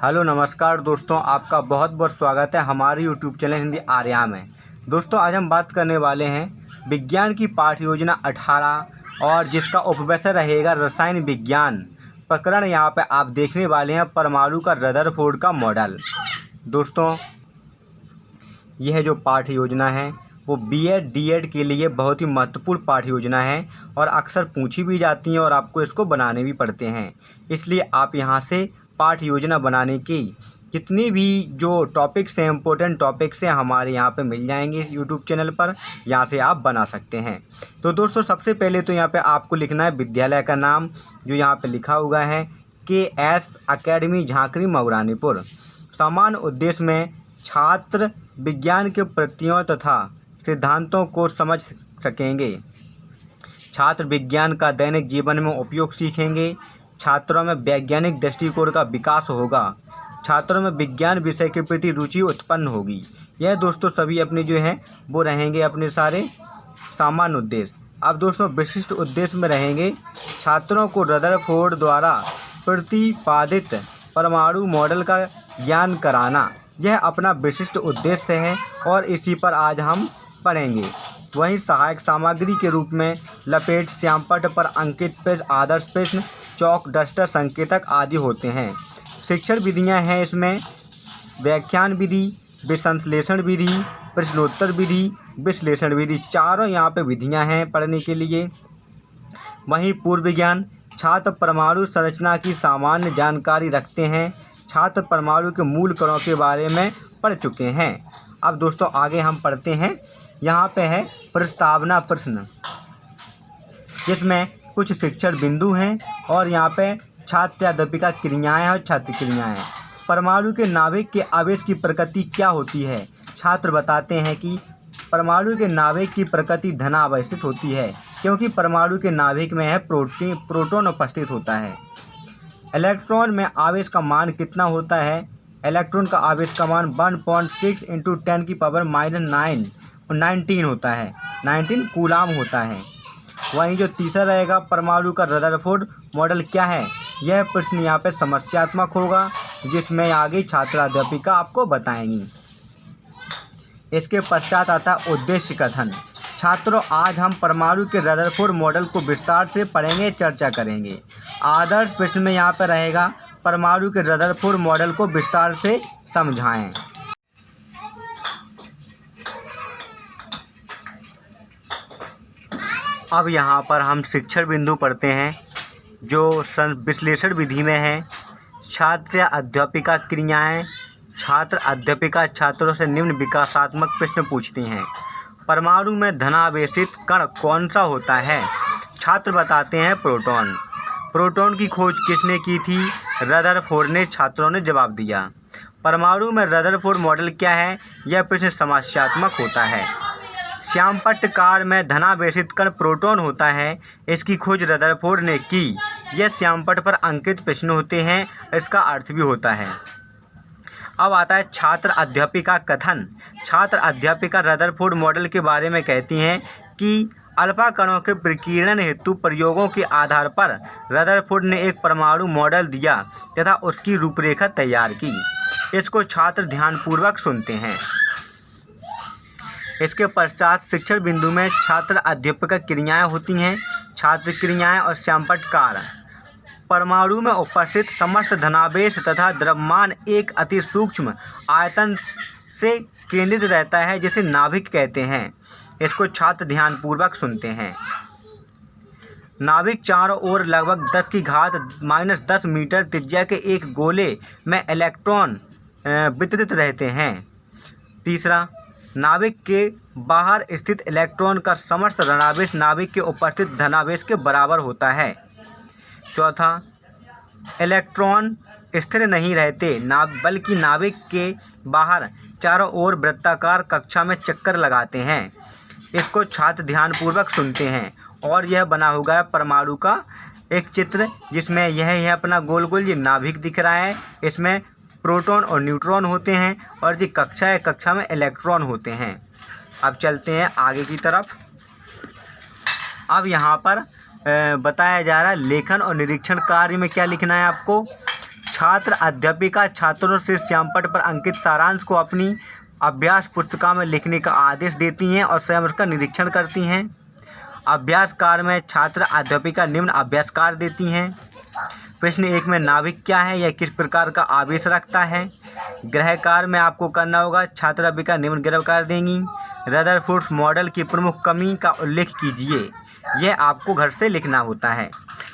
Hello नमस्कार दोस्तों, आपका बहुत बहुत स्वागत है हमारे यूट्यूब चैनल हिंदी आर्या में। दोस्तों आज हम बात करने वाले हैं विज्ञान की पाठ्य योजना 18 और जिसका उपविषय रहेगा रसायन विज्ञान। प्रकरण यहाँ पे आप देखने वाले हैं परमाणु का रदरफोर्ड का मॉडल। दोस्तों यह जो पाठ्य योजना है वो बीएड डीएड के लिए बहुत ही महत्वपूर्ण पाठ्य योजना है और अक्सर पूछी भी जाती हैं और आपको इसको बनाने भी पड़ते हैं। इसलिए आप यहाँ से पाठ्य योजना बनाने की जितनी भी जो टॉपिक्स हैं, इम्पोर्टेंट टॉपिक्स हैं, हमारे यहाँ पे मिल जाएंगे इस यूट्यूब चैनल पर। यहाँ से आप बना सकते हैं। तो दोस्तों सबसे पहले तो यहाँ पे आपको लिखना है विद्यालय का नाम, जो यहाँ पे लिखा हुआ है KS अकेडमी झांकरी मऊरानीपुर। सामान्य उद्देश्य में छात्र विज्ञान के प्रत्ययों तथा सिद्धांतों को समझ सकेंगे। छात्र विज्ञान का दैनिक जीवन में उपयोग सीखेंगे। छात्रों में वैज्ञानिक दृष्टिकोण का विकास होगा। छात्रों में विज्ञान विषय के प्रति रुचि उत्पन्न होगी। यह दोस्तों सभी अपने जो हैं वो रहेंगे अपने सारे सामान्य उद्देश्य। अब दोस्तों विशिष्ट उद्देश्य में रहेंगे छात्रों को रदरफोर्ड द्वारा प्रतिपादित परमाणु मॉडल का ज्ञान कराना। यह अपना विशिष्ट उद्देश्य है और इसी पर आज हम पढ़ेंगे। वहीं सहायक सामग्री के रूप में लपेट, श्यामपट्ट पर अंकित पेज, आदर्श प्रश्न, चौक, डस्टर, संकेतक आदि होते हैं। शिक्षण विधियां हैं इसमें व्याख्यान विधि, विसंश्लेषण विधि, प्रश्नोत्तर विधि, विश्लेषण विधि, चारों यहाँ पे विधियां हैं पढ़ने के लिए। वहीं पूर्व विज्ञान, छात्र परमाणु संरचना की सामान्य जानकारी रखते हैं। छात्र परमाणु के मूल कणों के बारे में पढ़ चुके हैं। अब दोस्तों आगे हम पढ़ते हैं। यहाँ पे है प्रस्तावना प्रश्न, जिसमें कुछ शिक्षण बिंदु हैं और यहाँ पे छात्र अध्यापिका क्रियाएं और छात्र क्रियाएं। परमाणु के नाभिक के आवेश की प्रकृति क्या होती है? छात्र बताते हैं कि परमाणु के नाभिक की प्रकृति धनावस्थित होती है, क्योंकि परमाणु के नाभिक में है प्रोटॉन उपस्थित होता है। इलेक्ट्रॉन में आवेश का मान कितना होता है? इलेक्ट्रॉन का आवेश का मान 1.6 × 10⁻⁹ होता है। 19 कूलाम होता है। वहीं जो तीसरा रहेगा परमाणु का रदरफोर्ड मॉडल क्या है? यह प्रश्न यहाँ पर समस्यात्मक होगा, जिसमें आगे छात्र अध्यापिका आपको बताएंगी। इसके पश्चात आता है उद्देश्य कथन। छात्रों आज हम परमाणु के रदरफोर्ड मॉडल को विस्तार से पढ़ेंगे, चर्चा करेंगे। आदर्श प्रश्न में यहाँ पर रहेगा परमाणु के रदरफोर्ड मॉडल को विस्तार से समझाएं। अब यहाँ पर हम शिक्षण बिंदु पढ़ते हैं जो विश्लेषण विधि में है। छात्र या अध्यापिका क्रियाएं। छात्र अध्यापिका छात्रों से निम्न विकासात्मक प्रश्न पूछती हैं। परमाणु में धनावेशित कण कौन सा होता है? छात्र बताते हैं प्रोटॉन। प्रोटॉन की खोज किसने की थी? रदरफोर्ड ने। छात्रों ने जवाब दिया। परमाणु में रदरफोर्ड मॉडल क्या है? यह प्रश्न समस्यात्मक होता है। श्यामपट्ट कार में धनावेशित कण प्रोटॉन होता है, इसकी खोज रदरफोर्ड ने की। यह श्यामपट्ट पर अंकित प्रश्न होते हैं, इसका अर्थ भी होता है। अब आता है छात्र अध्यापिका कथन। छात्र अध्यापिका रदरफोर्ड मॉडल के बारे में कहती हैं कि अल्फा कणों के प्रकीर्णन हेतु प्रयोगों के आधार पर रदरफोर्ड ने एक परमाणु मॉडल दिया तथा उसकी रूपरेखा तैयार की। इसको छात्र ध्यानपूर्वक सुनते हैं। इसके पश्चात शिक्षण बिंदु में छात्र अध्यापिका क्रियाएं होती हैं। छात्र क्रियाएं और श्यामपट्ट कार। परमाणु में उपस्थित समस्त धनावेश तथा द्रव्यमान एक अति सूक्ष्म आयतन से केंद्रित रहता है, जिसे नाभिक कहते हैं। इसको छात्र ध्यानपूर्वक सुनते हैं। नाभिक चारों ओर लगभग 10⁻⁻10 मीटर त्रिज्या के एक गोले में इलेक्ट्रॉन वितरित रहते हैं। तीसरा, नाभिक के बाहर स्थित इलेक्ट्रॉन का समस्त धनावेश नाभिक के उपस्थित धनावेश के बराबर होता है। चौथा, इलेक्ट्रॉन स्थिर नहीं रहते बल्कि नाभिक के बाहर चारों ओर वृत्ताकार कक्षा में चक्कर लगाते हैं। इसको छात्र ध्यानपूर्वक सुनते हैं। और यह बना हुआ है परमाणु का एक चित्र, जिसमें यह है अपना गोल गोल ये नाभिक दिख रहा है। इसमें प्रोटॉन और न्यूट्रॉन होते हैं और जो कक्षा है, कक्षा में इलेक्ट्रॉन होते हैं। अब चलते हैं आगे की तरफ। अब यहाँ पर बताया जा रहा है लेखन और निरीक्षण कार्य में क्या लिखना है आपको। छात्र अध्यापिका छात्रों से श्यामपट्ट पर अंकित सारांश को अपनी अभ्यास पुस्तिका में लिखने का आदेश देती हैं और स्वयं उसका निरीक्षण करती हैं। अभ्यास कार्य में छात्र अध्यापिका निम्न अभ्यास कार्य देती हैं। प्रश्न 1 में नाभिक क्या है, यह किस प्रकार का आवेश रखता है। गृह कार्य में आपको करना होगा, छात्र अध्यापिका निम्न गृह कार्य देंगी। रदरफोर्ड मॉडल की प्रमुख कमी का उल्लेख कीजिए, यह आपको घर से लिखना होता है।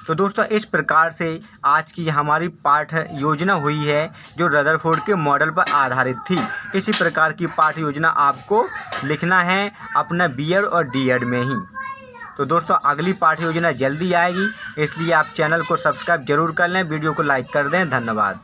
तो दोस्तों इस प्रकार से आज की हमारी पाठ योजना हुई है जो रदरफोर्ड के मॉडल पर आधारित थी। इसी प्रकार की पाठ योजना आपको लिखना है अपना बीएड और डीएड में ही। तो दोस्तों अगली पाठ योजना जल्दी आएगी, इसलिए आप चैनल को सब्सक्राइब जरूर कर लें, वीडियो को लाइक कर दें। धन्यवाद।